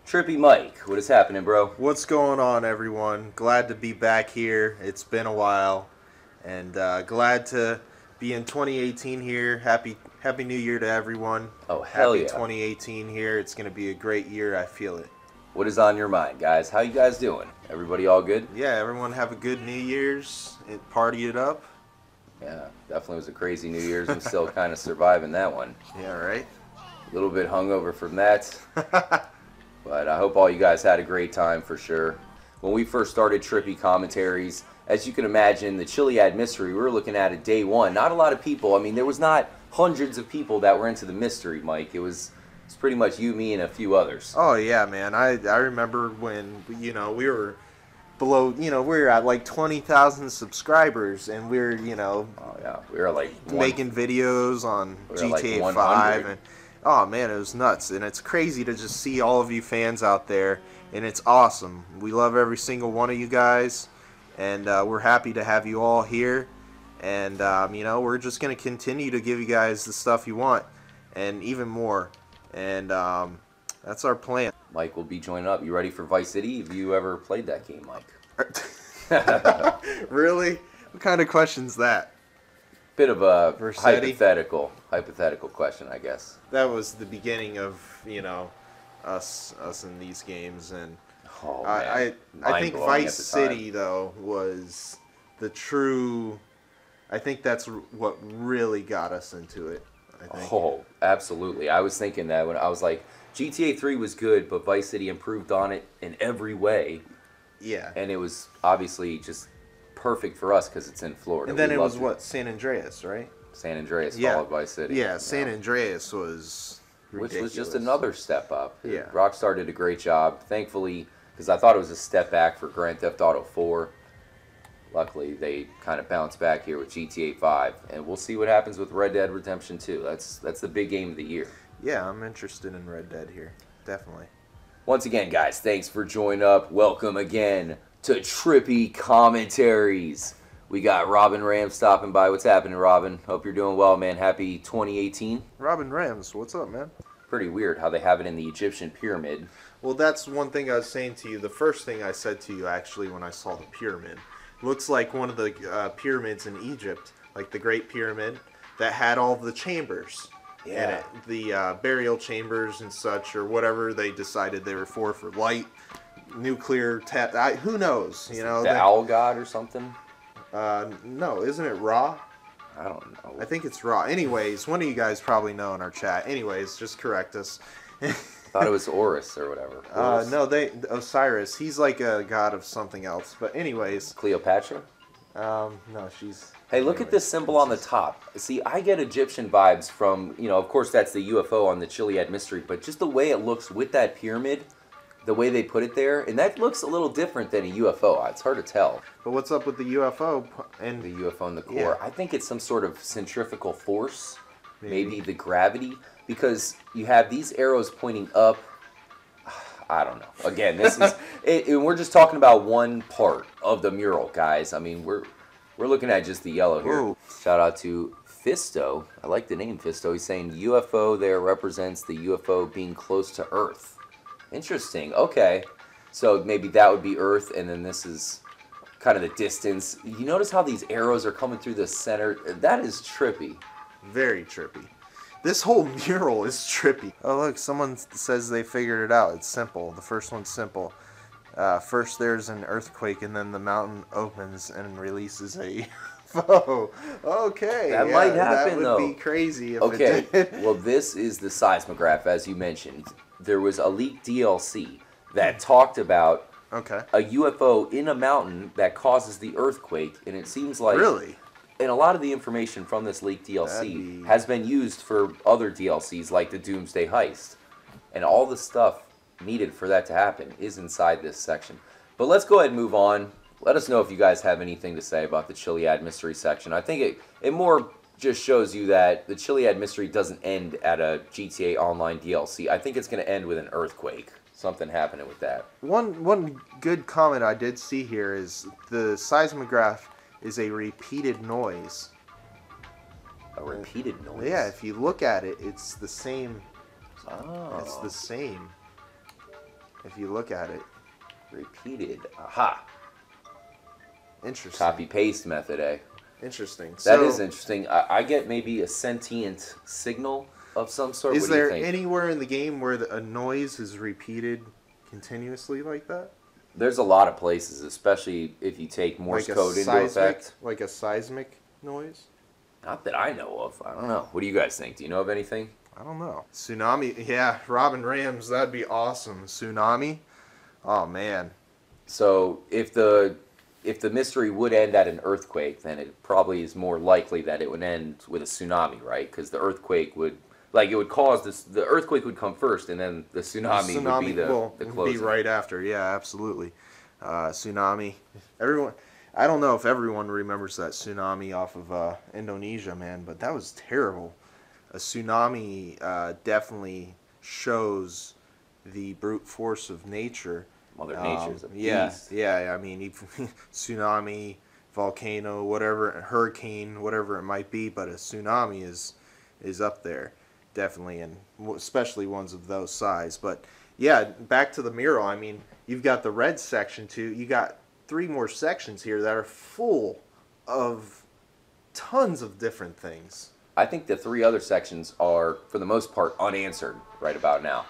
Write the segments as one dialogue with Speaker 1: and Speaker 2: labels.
Speaker 1: Trippy Mike, what is happening, bro?
Speaker 2: What's going on, everyone? Glad to be back here. It's been a while, and glad to be in 2018 here. Happy New Year to everyone.
Speaker 1: Oh, hell
Speaker 2: Happy
Speaker 1: yeah.
Speaker 2: 2018 here. It's going to be a great year. I feel it.
Speaker 1: What is on your mind, guys? How you guys doing? Everybody all good?
Speaker 2: Yeah, everyone have a good New Year's. Party it up.
Speaker 1: Yeah, definitely was a crazy New Year's. I'm still kind of surviving that one.
Speaker 2: Yeah, right?
Speaker 1: A little bit hungover from that. But I hope all you guys had a great time for sure. When we first started Trippy Commentaries, as you can imagine, the Chiliad mystery, we were looking at it day one. Not a lot of people. I mean, there was not hundreds of people that were into the mystery, Mike. It's pretty much you, me, and a few others.
Speaker 2: Oh, yeah, man. I remember when, we were below, we were at like 20,000 subscribers, and we were,
Speaker 1: Oh, yeah. We were like
Speaker 2: making videos on GTA
Speaker 1: like
Speaker 2: 5, and oh man, it was nuts. And it's crazy to just see all of you fans out there, and it's awesome. We love every single one of you guys, and we're happy to have you all here. And we're just going to continue to give you guys the stuff you want and even more. And that's our plan.
Speaker 1: Mike will be joining up. You ready for Vice City? Have you ever played that game, Mike?
Speaker 2: Really? What kind of question's that?
Speaker 1: Bit of a
Speaker 2: Versetti?
Speaker 1: hypothetical question, I guess.
Speaker 2: That was the beginning of, us in these games. And
Speaker 1: Oh, man.
Speaker 2: I think
Speaker 1: Mind-blowing
Speaker 2: Vice
Speaker 1: at the time.
Speaker 2: City, though, was the true... I think that's what really got us into it, I think.
Speaker 1: Oh, absolutely. I was thinking that when I was like, GTA 3 was good, but Vice City improved on it in every way.
Speaker 2: Yeah.
Speaker 1: And it was obviously just perfect for us because it's in Florida.
Speaker 2: And then
Speaker 1: We
Speaker 2: it was,
Speaker 1: loved
Speaker 2: what, San Andreas, right?
Speaker 1: San Andreas
Speaker 2: Yeah.
Speaker 1: followed Vice City.
Speaker 2: Yeah, San Andreas was ridiculous.
Speaker 1: Which was just another step up.
Speaker 2: Yeah.
Speaker 1: Rockstar did a great job. Thankfully, because I thought it was a step back for Grand Theft Auto 4. Luckily, they kind of bounced back here with GTA 5. And we'll see what happens with Red Dead Redemption 2. That's the big game of the year.
Speaker 2: Yeah, I'm interested in Red Dead here. Definitely.
Speaker 1: Once again, guys, thanks for joining up. Welcome again to Trippy Commentaries. We got Robin Ram stopping by. What's happening, Robin? Hope you're doing well, man. Happy 2018.
Speaker 2: Robin Rams, what's up, man?
Speaker 1: Pretty weird how they have it in the Egyptian pyramid.
Speaker 2: Well, that's one thing I was saying to you. The first thing I said to you, actually, when I saw the pyramid. Looks like one of the pyramids in Egypt, like the Great Pyramid, that had all the chambers in it. The burial chambers and such, or whatever they decided they were for light, nuclear, who knows?
Speaker 1: The owl god or something?
Speaker 2: No, isn't it Ra?
Speaker 1: I don't know.
Speaker 2: I think it's Ra. Anyways, one of you guys probably know in our chat. Anyways, just correct us.
Speaker 1: I thought it was Horus or whatever. Horus?
Speaker 2: No, Osiris. He's like a god of something else. But anyways,
Speaker 1: Cleopatra?
Speaker 2: no, she's...
Speaker 1: Hey, look at this symbol on the top. See, I get Egyptian vibes from, of course that's the UFO on the Chiliad mystery, but just the way it looks with that pyramid, the way they put it there, and that looks a little different than a UFO. It's hard to tell.
Speaker 2: But what's up with the UFO? And
Speaker 1: The UFO in the core.
Speaker 2: Yeah.
Speaker 1: I think it's some sort of centrifugal force, maybe the gravity, because you have these arrows pointing up. I don't know. Again, this is and we're just talking about one part of the mural, guys. I mean, we're looking at just the yellow here.
Speaker 2: Ooh.
Speaker 1: Shout out to Fisto. I like the name Fisto. He's saying UFO there represents the UFO being close to Earth. Interesting. Okay. So maybe that would be Earth, and then this is kind of the distance. You notice how these arrows are coming through the center? That is trippy.
Speaker 2: very trippy. This whole mural is trippy. Oh look, someone says they figured it out. It's simple. The first one's simple. First there's an earthquake and then the mountain opens and releases a UFO. Okay.
Speaker 1: That might happen,
Speaker 2: that would
Speaker 1: though.
Speaker 2: be crazy if
Speaker 1: Okay,
Speaker 2: it did.
Speaker 1: well this is the seismograph, as you mentioned. There was a leaked DLC that talked about
Speaker 2: Okay.
Speaker 1: a UFO in a mountain that causes the earthquake, and it seems like...
Speaker 2: Really?
Speaker 1: And a lot of the information from this leaked DLC has been used for other DLCs like the Doomsday Heist. And all the stuff needed for that to happen is inside this section. But let's go ahead and move on. Let us know if you guys have anything to say about the Chiliad mystery section. I think it more just shows you that the Chiliad mystery doesn't end at a GTA Online DLC. I think it's going to end with an earthquake. Something happening with that.
Speaker 2: One good comment I did see here is the seismograph is a repeated noise.
Speaker 1: A repeated noise?
Speaker 2: Yeah, if you look at it, it's the same.
Speaker 1: Oh.
Speaker 2: It's the same. if you look at it.
Speaker 1: Repeated. Aha.
Speaker 2: Interesting.
Speaker 1: Copy-paste method, eh?
Speaker 2: Interesting.
Speaker 1: That is interesting. I get maybe a sentient signal of some sort.
Speaker 2: Is
Speaker 1: what do you
Speaker 2: there
Speaker 1: think?
Speaker 2: anywhere in the game where a noise is repeated continuously like that?
Speaker 1: There's a lot of places, especially if you take Morse code into effect.
Speaker 2: Like a seismic noise?
Speaker 1: Not that I know of. I don't know. What do you guys think? Do you know of anything?
Speaker 2: I don't know. Tsunami. Yeah, Robin Rams. That'd be awesome. Tsunami. Oh man.
Speaker 1: So if the mystery would end at an earthquake, then it probably is more likely that it would end with a tsunami, right? Because the earthquake would, like, it would cause this. The earthquake would come first, and then the tsunami would be the closing.
Speaker 2: Be right after. Yeah, absolutely. Tsunami. Everyone. I don't know if everyone remembers that tsunami off of Indonesia, man, but that was terrible. A tsunami definitely shows the brute force of nature.
Speaker 1: Mother Nature's a beast.
Speaker 2: Yeah. I mean, tsunami, volcano, whatever, hurricane, whatever it might be, but a tsunami is up there, definitely, and especially ones of those size. But yeah, back to the mural. I mean, you've got the red section too. You got 3 more sections here that are full of tons of different things.
Speaker 1: I think the 3 other sections are, for the most part, unanswered right about now.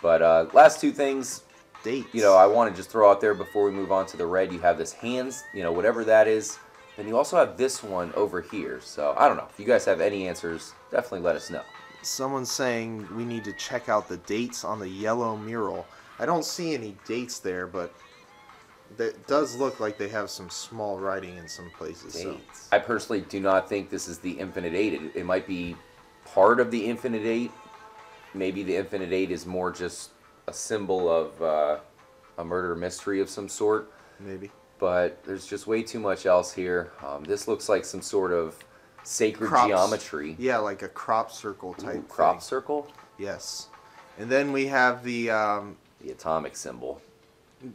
Speaker 1: But last 2 things,
Speaker 2: dates.
Speaker 1: I want to just throw out there before we move on to the red. You have this hands, whatever that is. Then you also have this one over here. So I don't know. If you guys have any answers, definitely let us know.
Speaker 2: Someone's saying we need to check out the dates on the yellow mural. I don't see any dates there, but it does look like they have some small writing in some places. So.
Speaker 1: I personally do not think this is the Infinite 8. It might be part of the Infinite 8. Maybe the Infinite 8 is more just a symbol of a murder mystery of some sort.
Speaker 2: Maybe.
Speaker 1: But there's just way too much else here. This looks like some sort of sacred geometry.
Speaker 2: Yeah, like a crop circle type
Speaker 1: crop
Speaker 2: thing.
Speaker 1: Circle?
Speaker 2: Yes. And then we have the
Speaker 1: atomic symbol.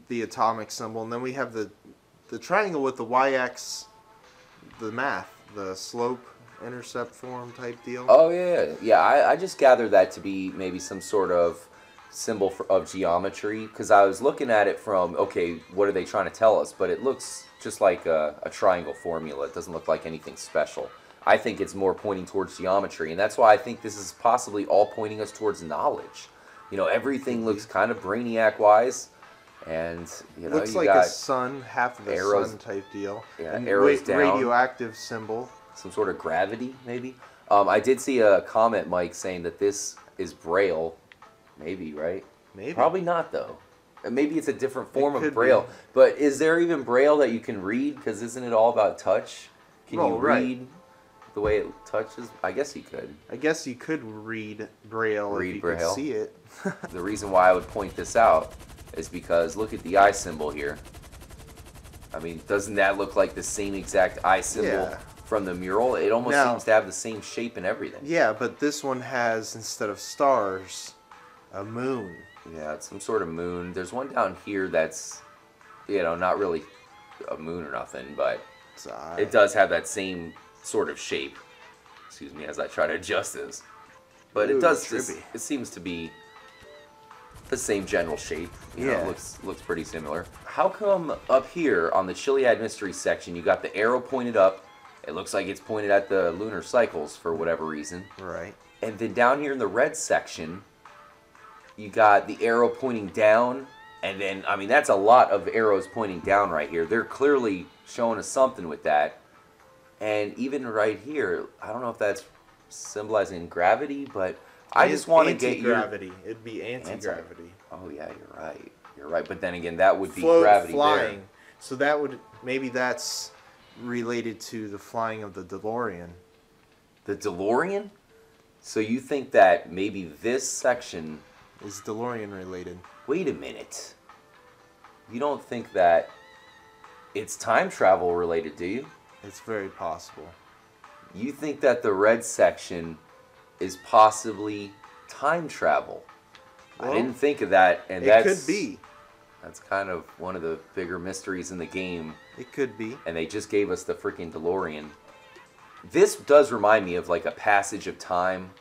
Speaker 2: The atomic symbol, and then we have the triangle with the y-axis, the math, the slope, intercept form type deal.
Speaker 1: Oh yeah. I just gathered that to be maybe some sort of symbol of geometry, because I was looking at it from, okay, what are they trying to tell us? But it looks just like a triangle formula. It doesn't look like anything special. I think it's more pointing towards geometry, and that's why I think this is possibly all pointing us towards knowledge. Everything looks kind of Brainiac-wise. And
Speaker 2: looks
Speaker 1: you
Speaker 2: like
Speaker 1: got
Speaker 2: a sun, half of a
Speaker 1: arrows,
Speaker 2: sun type deal.
Speaker 1: Yeah,
Speaker 2: and
Speaker 1: arrows down.
Speaker 2: Radioactive symbol.
Speaker 1: Some sort of gravity, maybe. I did see a comment, Mike, saying that this is Braille. Maybe, right?
Speaker 2: Maybe.
Speaker 1: Probably not, though. Maybe it's a different form of Braille. But is there even Braille that you can read? Because isn't it all about touch? Can you read the way it touches? I guess you could.
Speaker 2: I guess you could read Braille if you could see it.
Speaker 1: The reason why I would point this out is because look at the eye symbol here. I mean, doesn't that look like the same exact eye symbol from the mural? It almost seems to have the same shape and everything.
Speaker 2: Yeah, but this one has, instead of stars, a moon.
Speaker 1: Yeah, it's some sort of moon. There's one down here that's, not really a moon or nothing, but it does have that same sort of shape. Excuse me as I try to adjust this. But it does, it seems to be the same general shape. It looks pretty similar. How come up here on the Chiliad mystery section you got the arrow pointed up? It looks like it's pointed at the lunar cycles for whatever reason.
Speaker 2: Right.
Speaker 1: And then down here in the red section, you got the arrow pointing down. And then, I mean, that's a lot of arrows pointing down right here. They're clearly showing us something with that. And even right here, I don't know if that's symbolizing gravity, but I just want to get your...
Speaker 2: Anti-gravity. It'd be anti-gravity.
Speaker 1: Oh, yeah, you're right. You're right. But then again, that would be gravity
Speaker 2: flying.
Speaker 1: there.
Speaker 2: So that would... Maybe that's related to the flying of the DeLorean.
Speaker 1: The DeLorean? So you think that maybe this section...
Speaker 2: is DeLorean related.
Speaker 1: Wait a minute. You don't think that it's time travel related, do you?
Speaker 2: It's very possible.
Speaker 1: You think that the red section is possibly time travel? Well, I didn't think of that, and
Speaker 2: it could be.
Speaker 1: That's kind of one of the bigger mysteries in the game.
Speaker 2: It could be.
Speaker 1: And they just gave us the freaking DeLorean. This does remind me of like a passage of time.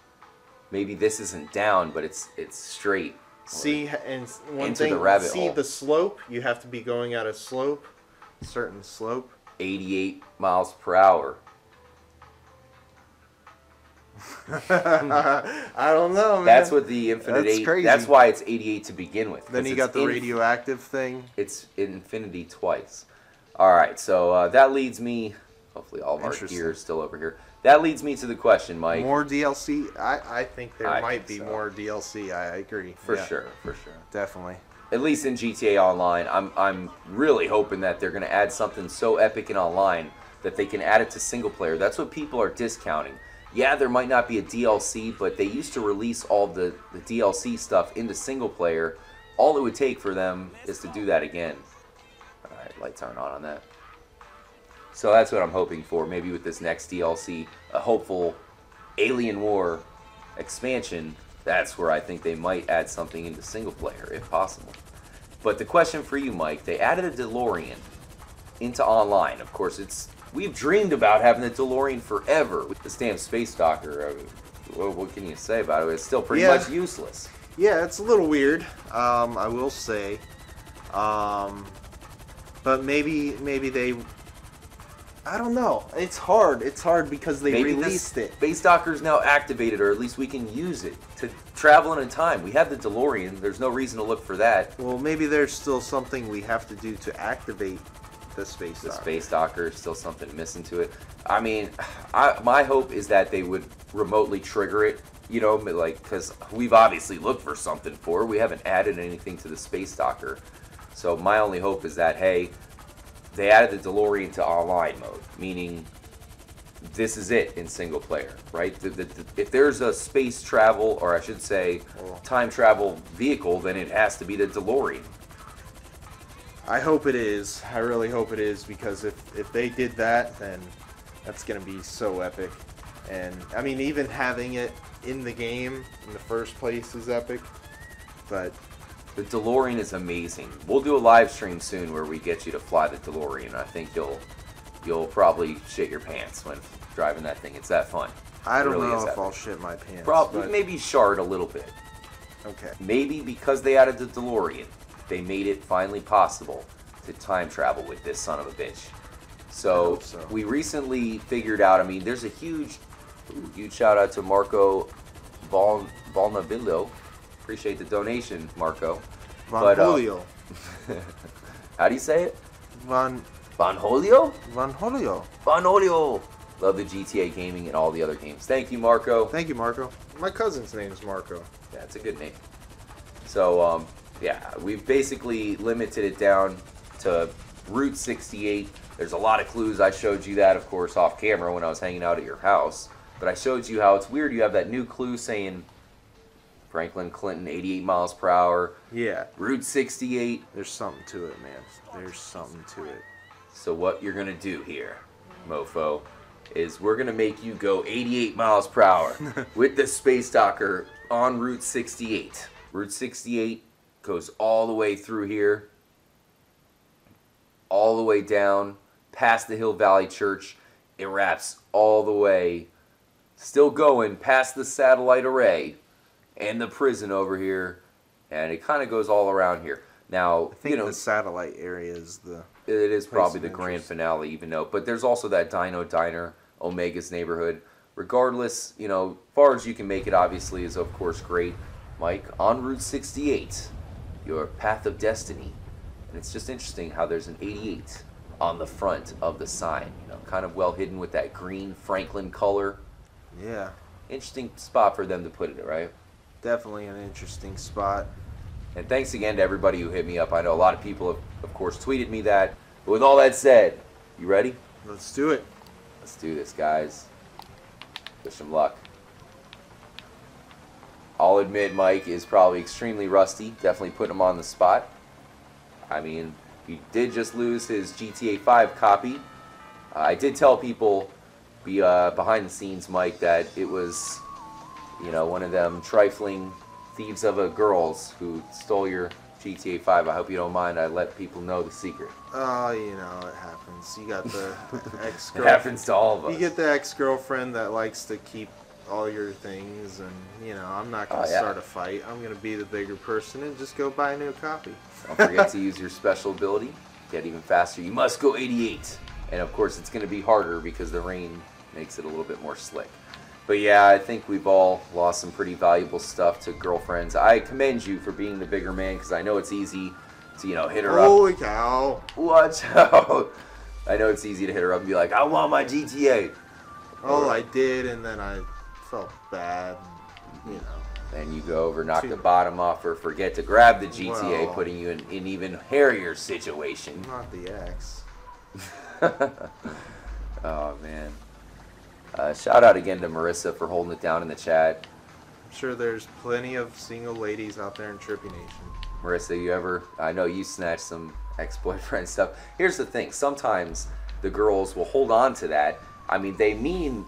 Speaker 1: Maybe this isn't down, but it's straight.
Speaker 2: See, and one
Speaker 1: into
Speaker 2: thing,
Speaker 1: the rabbit
Speaker 2: see
Speaker 1: hole.
Speaker 2: the slope. You have to be going at a slope, certain slope.
Speaker 1: 88 miles per hour.
Speaker 2: I don't know, man.
Speaker 1: That's what the Infinite
Speaker 2: That's
Speaker 1: 8.
Speaker 2: crazy.
Speaker 1: That's why it's 88 to begin with.
Speaker 2: Then you got the radioactive thing.
Speaker 1: It's infinity twice. All right, so that leads me. Hopefully, all of our gear is still over here. That leads me to the question, Mike.
Speaker 2: More DLC? I think there might be
Speaker 1: so.
Speaker 2: more DLC. I agree.
Speaker 1: For sure.
Speaker 2: Definitely.
Speaker 1: At least in GTA Online, I'm really hoping that they're going to add something so epic in online that they can add it to single player. That's what people are discounting. Yeah, there might not be a DLC, but they used to release all the DLC stuff into single player. All it would take for them is to do that again. All right, lights aren't on that. So that's what I'm hoping for. Maybe with this next DLC, a hopeful Alien War expansion, that's where I think they might add something into single player, if possible. But the question for you, Mike, they added a DeLorean into online. Of course, we've dreamed about having the DeLorean forever. With this damn space docker, what can you say about it? It's still pretty much useless.
Speaker 2: Yeah, it's a little weird, I will say. But maybe they... I don't know. It's hard. It's hard because they released it.
Speaker 1: Space docker's now activated, or at least we can use it to travel in time. We have the DeLorean. There's no reason to look for that.
Speaker 2: Well, maybe there's still something we have to do to activate the space docker.
Speaker 1: The space docker is still something missing to it. I mean, my hope is that they would remotely trigger it. You know, like, because we've obviously looked for something for it. We haven't added anything to the space docker. So my only hope is that, hey, they added the DeLorean to online mode, meaning this is it in single player, right? If there's a space travel, or I should say time travel vehicle, then it has to be the DeLorean.
Speaker 2: I hope it is. I really hope it is, because if they did that, then that's going to be so epic. And, I mean, even having it in the game in the first place is epic, but...
Speaker 1: The DeLorean is amazing. We'll do a live stream soon where we get you to fly the DeLorean. I think you'll probably shit your pants when driving that thing. It's that fun.
Speaker 2: I don't know if I'll shit my pants.
Speaker 1: Probably, maybe shard a little bit.
Speaker 2: Okay.
Speaker 1: Maybe because they added the DeLorean, they made it finally possible to time travel with this son of a bitch. So we recently figured out, I mean, there's a huge shout out to Marco Balnabillo. Appreciate the donation, Marco.
Speaker 2: Vanholio.
Speaker 1: How do you say it?
Speaker 2: Vanholio?
Speaker 1: Vanholio. Love the GTA gaming and all the other games. Thank you, Marco.
Speaker 2: Thank you, Marco. My cousin's name is Marco.
Speaker 1: Yeah, it's a good name. So, yeah, we've basically limited it down to Route 68. There's a lot of clues. I showed you that, of course, off camera when I was hanging out at your house. But I showed you how it's weird. You have that new clue saying Franklin Clinton, 88 miles per hour.
Speaker 2: Yeah.
Speaker 1: Route 68.
Speaker 2: There's something to it, man. There's something to it.
Speaker 1: So what you're going to do here, mofo, is we're going to make you go 88 miles per hour with the space docker on Route 68. Route 68 goes all the way through here, all the way down, past the Hill Valley Church. It wraps all the way, still going past the satellite array and the prison over here, and it kind of goes all around here. Now,
Speaker 2: I think the satellite area is the...
Speaker 1: It is probably the grand finale, even though, but there's also that Dino Diner, Omega's neighborhood. Regardless, you know, far as you can make it, obviously, is of course great. Mike, on Route 68, your path of destiny. And it's just interesting how there's an 88 on the front of the sign, you know, kind of well hidden with that green Franklin color.
Speaker 2: Yeah.
Speaker 1: Interesting spot for them to put it, right?
Speaker 2: Definitely an interesting spot.
Speaker 1: And thanks again to everybody who hit me up. I know a lot of people have, of course, tweeted me that. But with all that said, you ready?
Speaker 2: Let's do it.
Speaker 1: Let's do this, guys. Wish them luck. I'll admit Mike is probably extremely rusty. Definitely putting him on the spot. I mean, he did just lose his GTA 5 copy. I did tell people behind the scenes, Mike, that it was, you know, one of them trifling thieves of a girls who stole your GTA 5. I hope you don't mind. I let people know the secret.
Speaker 2: Oh, you know, it happens. You got the ex-girlfriend.
Speaker 1: It happens to all of us.
Speaker 2: You get the ex-girlfriend that likes to keep all your things, and I'm not gonna start a fight. I'm gonna be the bigger person and just go buy a new copy.
Speaker 1: Don't forget to use your special ability. Get even faster. You must go 88. And of course, it's going to be harder because the rain makes it a little bit more slick. But yeah, I think we've all lost some pretty valuable stuff to girlfriends. I commend you for being the bigger man because I know it's easy to, hit her up.
Speaker 2: Holy cow.
Speaker 1: Watch out. I know it's easy to hit her up and be like, I want my GTA.
Speaker 2: Oh, I did, and then I felt bad,
Speaker 1: Then you go over, knock the bottom off her, forget to grab the GTA, putting you in an even hairier situation.
Speaker 2: Not the X.
Speaker 1: Oh, man. Shout out again to Marissa for holding it down in the chat.
Speaker 2: I'm sure there's plenty of single ladies out there in Trippy Nation.
Speaker 1: Marissa, I know you snatched some ex-boyfriend stuff. Here's the thing. Sometimes the girls will hold on to that. I mean, they mean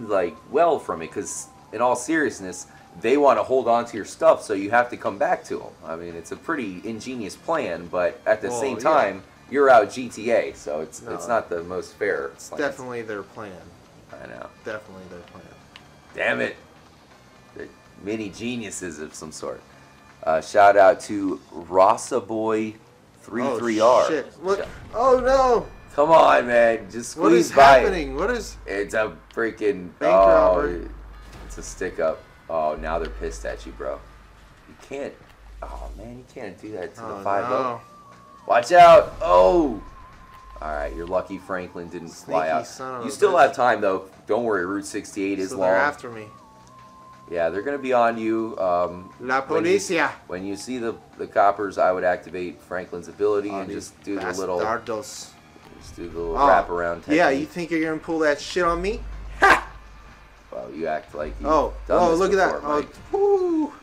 Speaker 1: like well from it because in all seriousness, they want to hold on to your stuff, so you have to come back to them. I mean, it's a pretty ingenious plan, but at the same time, you're out GTA, so it's not the most fair.
Speaker 2: It's definitely their plan.
Speaker 1: I know.
Speaker 2: Definitely their plan.
Speaker 1: Damn it. They're mini geniuses of some sort. Shout out to Rossaboy33R.
Speaker 2: Oh, shit. What? Oh, no.
Speaker 1: Come on, man. Just squeeze by.
Speaker 2: What is happening? What is...
Speaker 1: It's a freaking...
Speaker 2: Bank robbery.
Speaker 1: It's a stick up. Oh, now they're pissed at you, bro. You can't... Oh, man, you can't do that to the 5-0. No. Watch out. Oh. All right, you're lucky Franklin didn't fly out. You still have time, though. Don't worry, Route 68 is long.
Speaker 2: They're after me.
Speaker 1: Yeah, they're going to be on you.
Speaker 2: La Policia.
Speaker 1: When you see the coppers, I would activate Franklin's ability and just do the little...
Speaker 2: Bastardos.
Speaker 1: Just do the little wraparound technique.
Speaker 2: Yeah, you think you're going to pull that shit on me?
Speaker 1: Ha! Well, you act like you've done this
Speaker 2: look
Speaker 1: before,
Speaker 2: at that.
Speaker 1: Mike.
Speaker 2: Oh,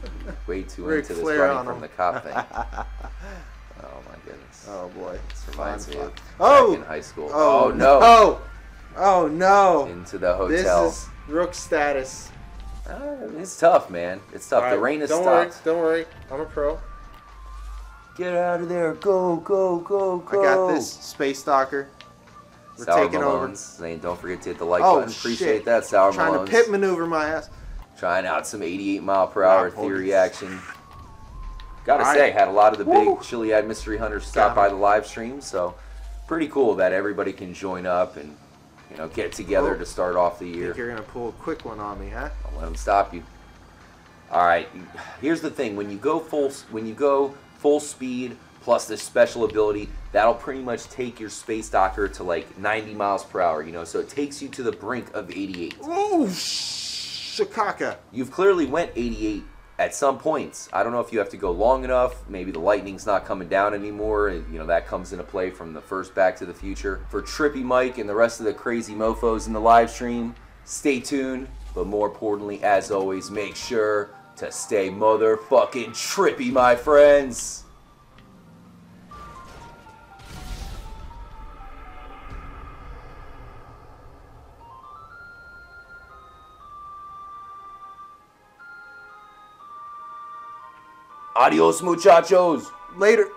Speaker 1: way too into this running from the cop thing. Oh, my goodness.
Speaker 2: Oh, boy.
Speaker 1: This reminds me of back in high school. Oh, no.
Speaker 2: Oh, no.
Speaker 1: Into the hotel.
Speaker 2: This is Rook status.
Speaker 1: It's tough, man. It's tough. The rain has stopped.
Speaker 2: Don't worry. I'm a pro.
Speaker 1: Get out of there. Go, go, go, go.
Speaker 2: I got this, Space Stalker. We're
Speaker 1: Sour
Speaker 2: taking
Speaker 1: Malones saying don't forget to hit the like button. Appreciate that, Sour Malones.
Speaker 2: Trying to pit maneuver my ass.
Speaker 1: Trying out some 88 mile per hour theory action. Gotta say, had a lot of the big Chiliad mystery hunters stop by the live stream, so pretty cool that everybody can join up and get together to start off the year.
Speaker 2: Think you're gonna pull a quick one on me, huh?
Speaker 1: I'll let them stop you. All right, here's the thing: when you go full speed plus this special ability, that'll pretty much take your space docker to like 90 miles per hour. So it takes you to the brink of 88.
Speaker 2: Ooh, shikaka!
Speaker 1: You've clearly went 88 at some points. I don't know if you have to go long enough. Maybe the lightning's not coming down anymore. And, that comes into play from the first Back to the Future. For Trippy Mike and the rest of the crazy mofos in the live stream, stay tuned. But more importantly, as always, make sure to stay motherfucking trippy, my friends. Adios, muchachos.
Speaker 2: Later.